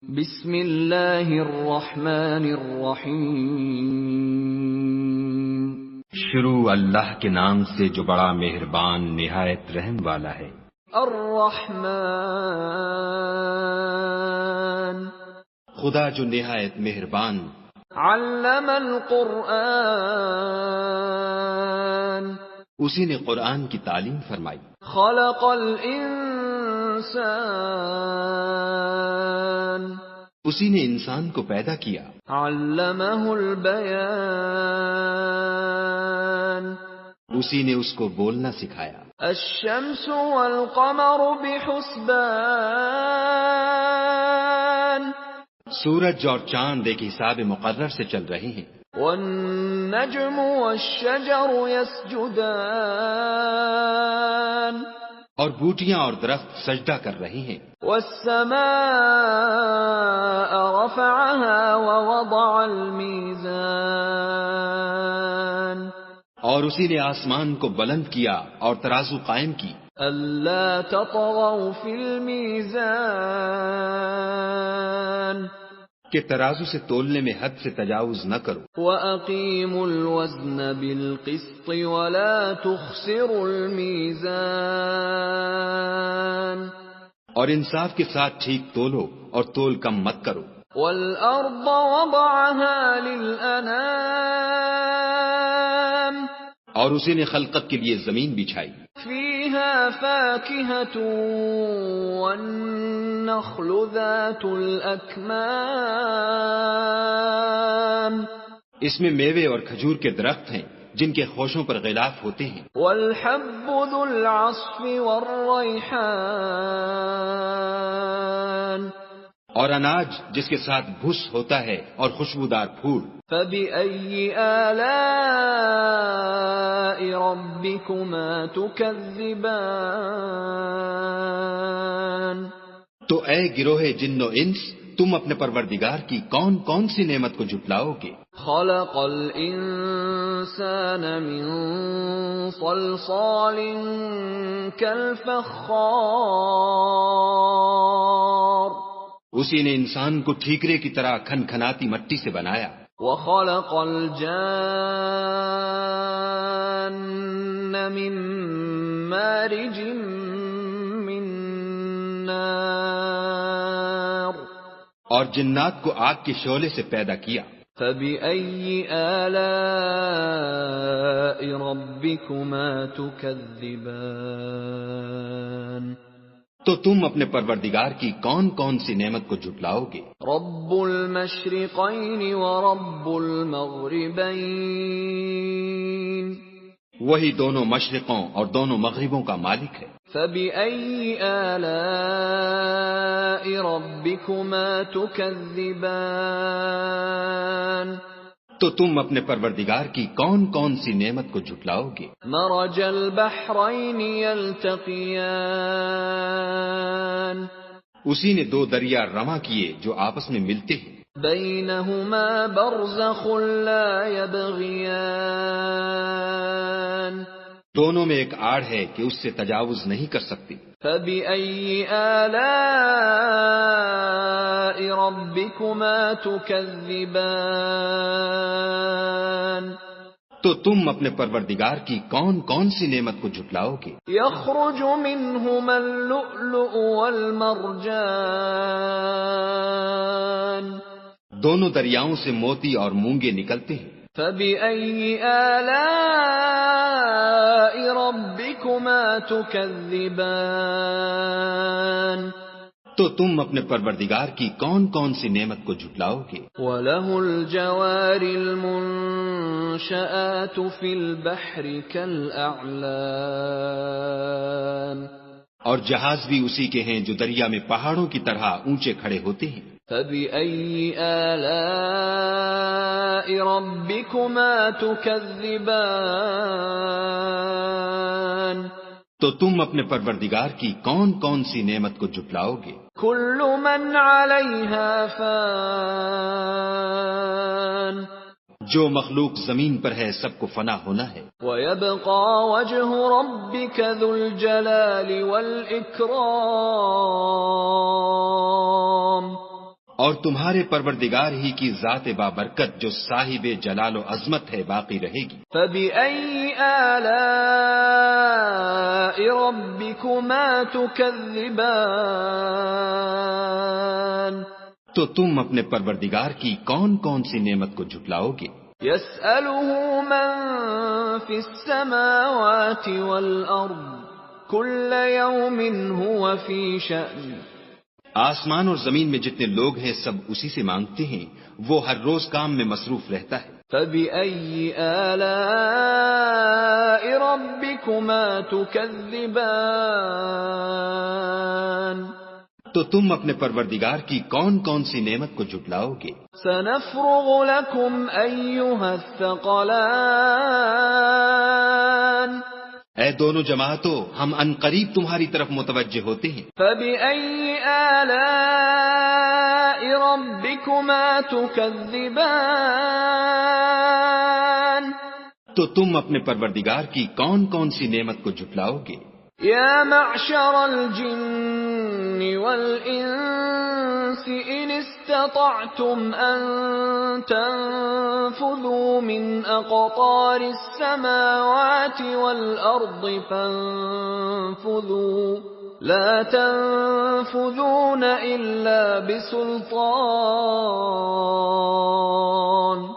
بسم اللہ الرحمن الرحیم۔ شروع اللہ کے نام سے جو بڑا مہربان نہایت رحم والا ہے۔ الرحمن، خدا جو نہایت مہربان، علم القرآن، اسی نے قرآن کی تعلیم فرمائی۔ خلق الانسان، اسی نے انسان کو پیدا کیا۔ علمہ البیان، اسی نے اس کو بولنا سکھایا۔ الشمس والقمر بحسبان، سورج اور چاند ایک حساب مقرر سے چل رہے ہیں۔ والنجم والشجر يسجدان، اور بوٹیاں اور درخت سجدہ کر رہے ہیں۔ والسماء رفعها ووضع الميزان، اور اسی نے آسمان کو بلند کیا اور ترازو قائم کی۔ ألا تطغوا في الميزان، کہ ترازو سے تولنے میں حد سے تجاوز نہ کرو۔ وَأَقِيمُوا الْوَزْنَ بِالْقِسْطِ وَلَا تُخْسِرُوا الْمِيزَانَ، اور انصاف کے ساتھ ٹھیک تولو اور تول کم مت کرو۔ وَالْأَرْضَ وَضَعَهَا لِلْأَنَامِ، اور اسی نے خلقت کے لیے زمین بچھائی۔ فِيهَا فَاكِهَةٌ وَالنَّخْلُ ذَاتُ الْأَكْمَامِ، اس میں میوے اور کھجور کے درخت ہیں جن کے خوشوں پر غلاف ہوتے ہیں۔ وَالْحَبُّ ذُو الْعَصْفِ وَالرَّيْحَانِ، اور اناج جس کے ساتھ بھس ہوتا ہے اور خوشبودار پھول۔ فَبِأَيِّ آلَاءِ رَبِّكُمَا تُكَذِّبَانِ، تو اے گروہ جن و انس، تم اپنے پروردگار کی کون کون سی نعمت کو جھٹلاؤ گے؟ خَلَقَ الْإِنسَانَ مِنْ صَلْصَالٍ كَالْفَخَّارِ، اسی نے انسان کو ٹھیکرے کی طرح کھنکھناتی مٹی سے بنایا۔ وَخَلَقَ الْجَانَّ مِن مَّارِجٍ مِّن نَّارٍ، اور جنات کو آگ کے شعلے سے پیدا کیا۔ فَبِأَيِّ آلَاءِ رَبِّكُمَا تُكَذِّبَانِ، تو تم اپنے پروردگار کی کون کون سی نعمت کو جھٹلاؤ گے؟ رَبُّ الْمَشْرِقَيْنِ وَرَبُّ الْمَغْرِبَيْنِ، وہی دونوں مشرقوں اور دونوں مغربوں کا مالک ہے۔ فَبِأَيِّ آلَاءِ رَبِّكُمَا تُكَذِّبَانِ، تو تم اپنے پروردگار کی کون کون سی نعمت کو جھٹلاؤ گے؟ مرج البحرین یلتقیان، اسی نے دو دریا رواں کیے جو آپس میں ملتے ہیں۔ بینہما برزخ لا یبغیان، دونوں میں ایک آڑ ہے کہ اس سے تجاوز نہیں کر سکتے۔ فبأي آلاء ربكما تكذبان، تو تم اپنے پروردگار کی کون کون سی نعمت کو جھٹلاؤ گے؟ يخرج منهما اللؤلؤ والمرجان، دونوں دریاؤں سے موتی اور مونگے نکلتے ہیں۔ فبأي آلاء ربكما تكذبان، تو تم اپنے پروردگار کی کون کون سی نعمت کو جھٹلاؤ گے؟ وَلَهُ الْجَوَارِ الْمُنشَآتُ فِي الْبَحْرِ كَالْأَعْلَامِ، اور جہاز بھی اسی کے ہیں جو دریا میں پہاڑوں کی طرح اونچے کھڑے ہوتے ہیں۔ فَبِأَيِّ آلَاءِ رَبِّكُمَا تُكَذِّبَانِ، تو تم اپنے پروردگار کی کون کون سی نعمت کو جھٹلاؤ گے؟ كُلُّ مَنْ عَلَيْهَا فَانٍ، جو مخلوق زمین پر ہے سب کو فنا ہونا ہے۔ وَيَبْقَى وَجْهُ رَبِّكَ ذُو الْجَلَالِ وَالْإِكْرَامِ، اور تمہارے پروردگار ہی کی ذات بابرکت جو صاحب جلال و عظمت ہے باقی رہے گی۔ فَبِأَيِّ آلَاءِ رَبِّكُمَا تُكَذِّبَانِ؟ تو تم اپنے پروردگار کی کون کون سی نعمت کو جھٹلاؤ گے؟ يَسْأَلُهُ مَن فِي السَّمَاوَاتِ وَالْأَرْضِ كُلَّ يَوْمٍ هُوَ فِي شَأْنٍ۔ آسمان اور زمین میں جتنے لوگ ہیں سب اسی سے مانگتے ہیں، وہ ہر روز کام میں مصروف رہتا ہے۔ فَبِأَيِّ آلَاءِ رَبِّكُمَا تُكَذِّبَانِ؟ تو تم اپنے پروردگار کی کون کون سی نعمت کو جھٹلاؤ گے؟ سَنَفْرُغُ لَكُمْ أَيُّهَ الثَّقَلَانِ۔ اے دونوں جماعتوں، ہم عنقریب تمہاری طرف متوجہ ہوتے ہیں۔ فَبِأَيِّ آلَاءِ رَبِّكُمَا تُكَذِّبَانِ؟ تو تم اپنے پروردگار کی کون کون سی نعمت کو جھٹلاؤ گے؟ يَا مَعْشَرَ الْجِنِّ وَالْإِنسِ إِنِ اسْتَطَعْتُمْ أَن تَنفُذُوا مِنْ أَقْطَارِ السَّمَاوَاتِ وَالْأَرْضِ فَانفُذُوا لَا تَنفُذُونَ إِلَّا بِسُلْطَانٍ۔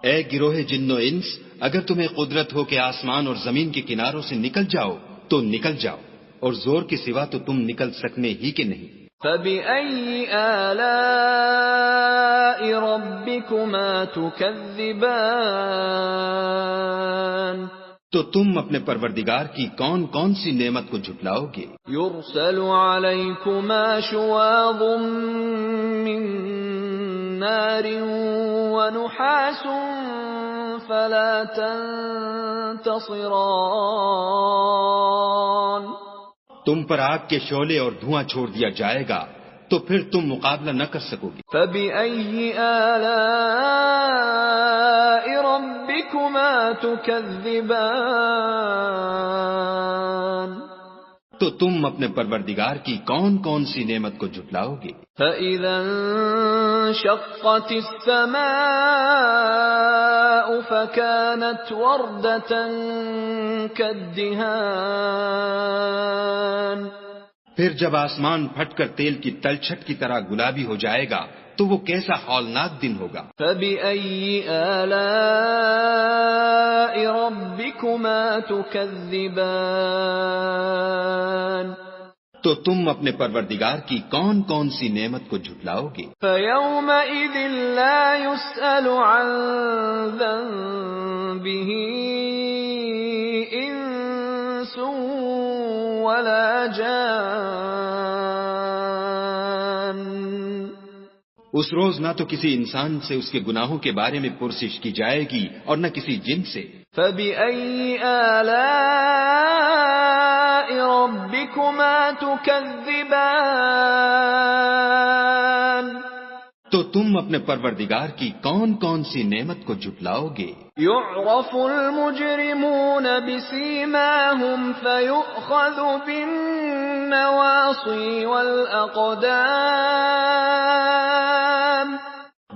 اے گروہ جن و انس، اگر تمہیں قدرت ہو کہ آسمان اور زمین کے کناروں سے نکل جاؤ تو نکل جاؤ، اور زور کے سوا تو تم نکل سکنے ہی کے نہیں۔ فَبِأَيِّ آلَاءِ رَبِّكُمَا تُكَذِّبَانِ؟ تو تم اپنے پروردگار کی کون کون سی نعمت کو جھٹلاؤ گے؟ يُرْسَلُ عَلَيْكُمَا شُوَاظٌ مِّن نَّارٍ وَنُحَاسٌ فَلَا تَنتَصِرَانِ۔ تم پر آگ کے شعلے اور دھواں چھوڑ دیا جائے گا تو پھر تم مقابلہ نہ کر سکو گے۔ فَبِأَيِّ آلَاءِ رَبِّكُمَا تُكَذِّبَانِ؟ تو تم اپنے پروردگار کی کون کون سی نعمت کو جھٹلاؤ گے؟ فَإِذَا انشَقَّتِ السَّمَاءُ فَكَانَتْ وَرْدَةً كَالدِّهَانِ۔ پھر جب آسمان پھٹ کر تیل کی تلچھٹ کی طرح گلابی ہو جائے گا تو وہ کیسا ہولناک دن ہوگا۔ فَبِأَيِّ آلَاءِ رَبِّكُمَا تُكَذِّبَانِ؟ تو تم اپنے پروردگار کی کون کون سی نعمت کو جھٹلاؤ گے؟ فَيَوْمَئِذٍ لَا يُسْأَلُ عَن ذَنبِهِ إِنسٌ وَلَا جَانٌّ۔ اس روز نہ تو کسی انسان سے اس کے گناہوں کے بارے میں پرسش کی جائے گی اور نہ کسی جن سے۔ فَبِأَيِّ آلَاءِ رَبِّكُمَا تُكَذِّبَانِ؟ تو تم اپنے پروردگار کی کون کون سی نعمت کو جھٹلاؤ گے؟ يُعْرَفُ الْمُجْرِمُونَ بِسِيمَاهُمْ فَيُؤْخَذُ بِالنَّوَاصِي وَالْأَقْدَامِ۔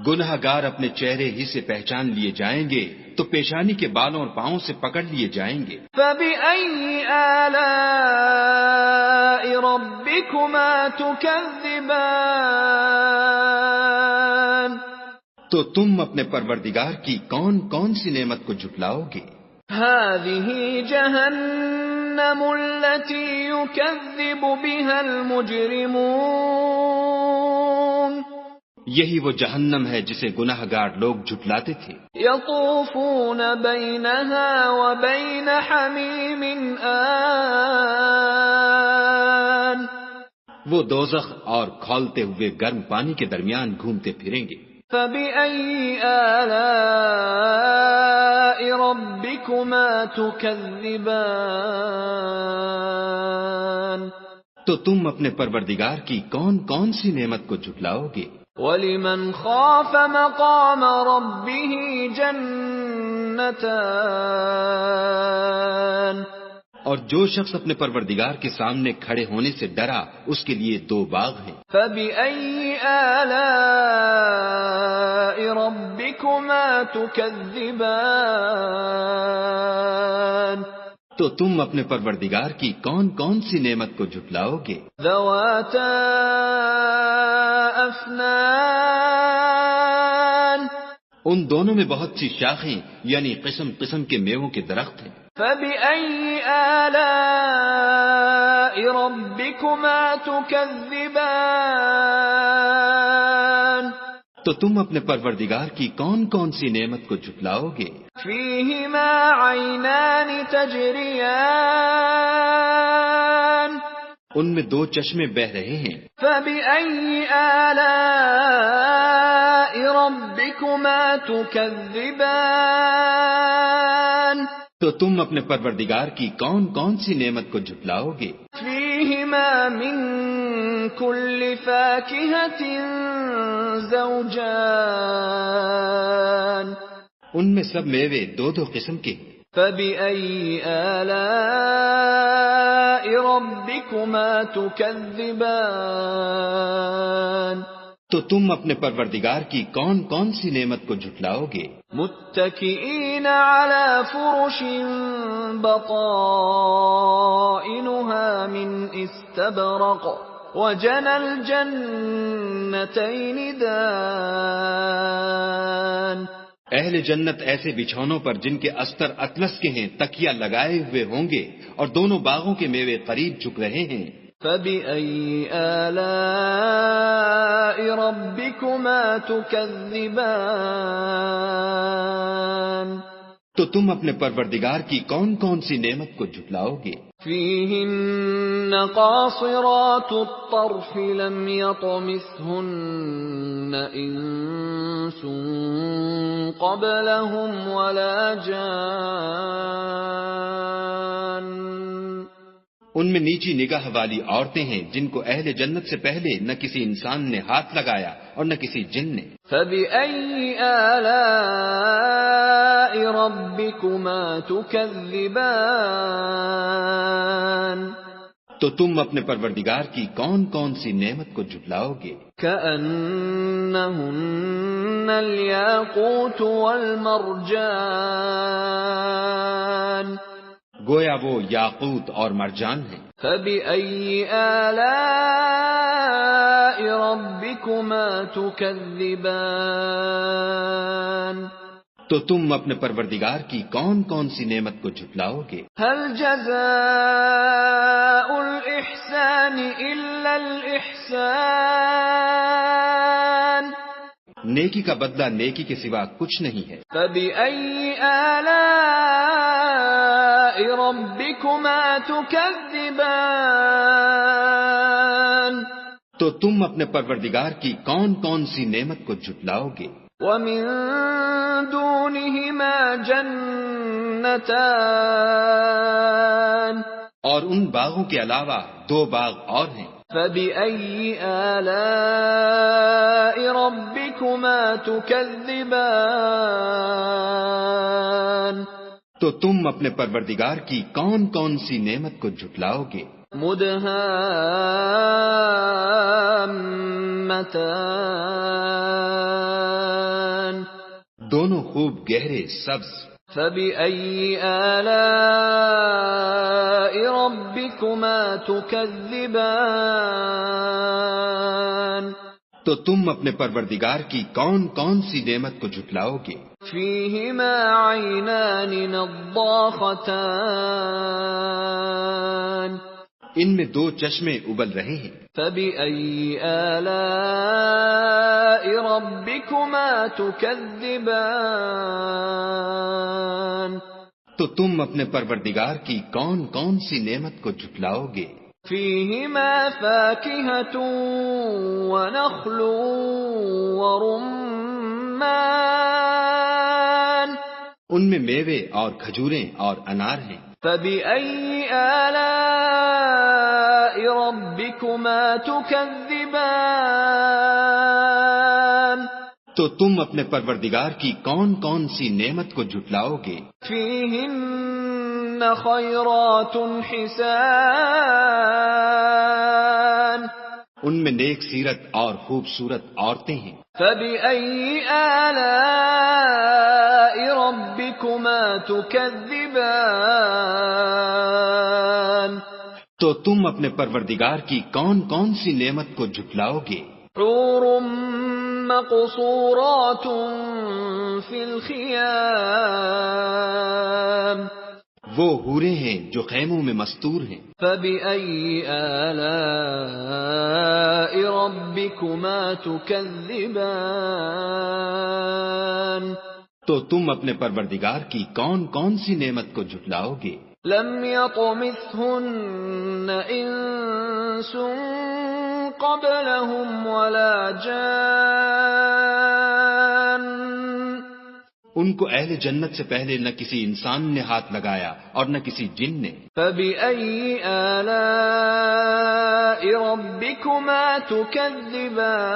گناہ گار اپنے چہرے ہی سے پہچان لیے جائیں گے تو پیشانی کے بالوں اور پاؤں سے پکڑ لیے جائیں گے۔ فَبِأَيِّ آلَاءِ رَبِّكُمَا تُكَذِّبَانِ؟ تو تم اپنے پروردگار کی کون کون سی نعمت کو جھٹلاؤ گے؟ هَٰذِهِ جَهَنَّمُ الَّتِي يُكَذِّبُ بِهَا الْمُجْرِمُونَ۔ یہی وہ جہنم ہے جسے گناہ گار لوگ جھٹلاتے تھے۔ يَطُوفُونَ بَيْنَهَا وَبَيْنَ حَمِيمٍ آنٍ۔ وہ دوزخ اور کھولتے ہوئے گرم پانی کے درمیان گھومتے پھریں گے۔ فَبِأَيِّ آلَاءِ رَبِّكُمَا تُكَذِّبَانِ؟ تو تم اپنے پروردگار کی کون کون سی نعمت کو جھٹلاؤ گے؟ وَلِمَنْ خَافَ مَقَامَ رَبِّهِ جَنَّتَانِ۔ اور جو شخص اپنے پروردگار کے سامنے کھڑے ہونے سے ڈرا اس کے لیے 2 باغ ہیں۔ فَبِأَيِّ آلَاءِ ربكما تكذبان تو تم اپنے پروردگار کی کون کون سی نعمت کو جھٹلاؤ گے؟ ذواتا افنان ان دونوں میں بہت سی شاخیں یعنی قسم قسم کے میووں کے درخت ہیں۔ فبأي آلاء ربكما تكذبان تو تم اپنے پروردگار کی کون کون سی نعمت کو جھٹلاؤ گے؟ فيهما عينان تجريان ان میں دو چشمے بہہ رہے ہیں۔ فبأي آلاء ربكما تكذبان تو تم اپنے پروردگار کی کون کون سی نعمت کو جھٹلاؤ گے؟ فيهما من كل فاكهة زوجان ان میں سب میوے دو دو قسم کے ہیں۔ فبأي آلاء ربكما تكذبان تو تم اپنے پروردگار کی کون کون سی نعمت کو جھٹلاؤ گے؟ متكئين على فرش بطائنها من استبرق وجنى الجنتين دان اہل جنت ایسے بچھونوں پر جن کے استر اطلس کے ہیں تکیہ لگائے ہوئے ہوں گے اور دونوں باغوں کے میوے قریب جھک رہے ہیں۔ فبأي آلاء ربكما تكذبان تو تم اپنے پروردگار کی کون کون سی نعمت کو جھٹلاؤ گے؟ فيهن قاصرات الطرف لم يطمثهن إنس قبلهم ولا جان ان میں نیچی نگاہ والی عورتیں ہیں جن کو اہل جنت سے پہلے نہ کسی انسان نے ہاتھ لگایا اور نہ کسی جن نے۔ فبأي آلاء ربكما تكذبان تو تم اپنے پروردگار کی کون کون سی نعمت کو جھٹلاؤ گے؟ كأنهن الياقوت والمرجان گویا وہ یاقوت اور مرجان ہیں۔ فبأي آلاء ربكما تكذبان تو تم اپنے پروردگار کی کون کون سی نعمت کو جھٹلاؤ گے؟ هل جزاء الإحسان إلا الإحسان نیکی کا بدلہ نیکی کے سوا کچھ نہیں ہے۔ فبأي آلاء ربكما تكذبان تو تم اپنے پروردگار کی کون کون سی نعمت کو جھٹلاؤ گے؟ ومن دونهما جنتان اور ان باغوں کے علاوہ دو باغ اور ہیں۔ فبأي آلاء ربكما تكذبان تو تم اپنے پروردگار کی کون کون سی نعمت کو جھٹلاؤ گے؟ مدهامتان دونوں خوب گہرے سبز۔ فبأي آلاء ربكما تكذبان تو تم اپنے پروردگار کی کون کون سی نعمت کو جھٹلاؤ گے؟ فيهما عينان نضاختان ان میں دو چشمے ابل رہے ہیں۔ فبأي آلاء ربكما تكذبان تو تم اپنے پروردگار کی کون کون سی نعمت کو جھٹلاؤ گے؟ فيهما فاكهة ونخل ورمان ان میں میوے اور کھجوریں اور انار ہیں۔ فبأي آلاء ربكما تكذبان تو تم اپنے پروردگار کی کون کون سی نعمت کو جھٹلاؤ گے؟ فيهن خيرات حسان ان میں نیک سیرت اور خوبصورت عورتیں ہیں. فبأي آلاء ربكما تكذبان تو تم اپنے پروردگار کی کون کون سی نعمت کو جھٹلاؤ گے؟ حور مقصورات في الخيام وہ حوریں ہیں جو خیموں میں مستور ہیں. فبأي آلاء ربكما تكذبان تو تم اپنے پروردگار کی کون کون سی نعمت کو جھٹلاؤ گے؟ لم يطمثهن انس قبلهم ولا جان ان کو اہل جنت سے پہلے نہ کسی انسان نے ہاتھ لگایا اور نہ کسی جن نے. فبأي آلاء ربكما تكذبان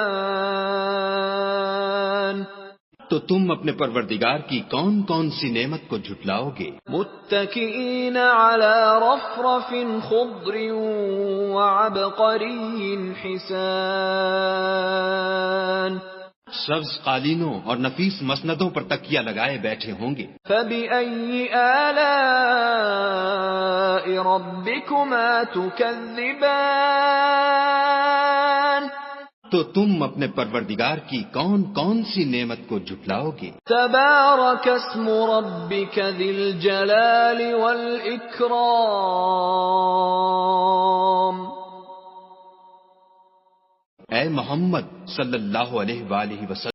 تو تم اپنے پروردگار کی کون کون سی نعمت کو جھٹلاؤ گے؟ متكئين على رفرف خضر وعبقري حسان سبز قالینوں اور نفیس مسندوں پر تکیہ لگائے بیٹھے ہوں گے. فبأي آلاء ربكما تكذبان تو تم اپنے پروردگار کی کون کون سی نعمت کو جھٹلاؤ گے؟ تبارك اسم ربك ذي الجلال والإكرام اے محمد صلی اللہ علیہ وآلہ وسلم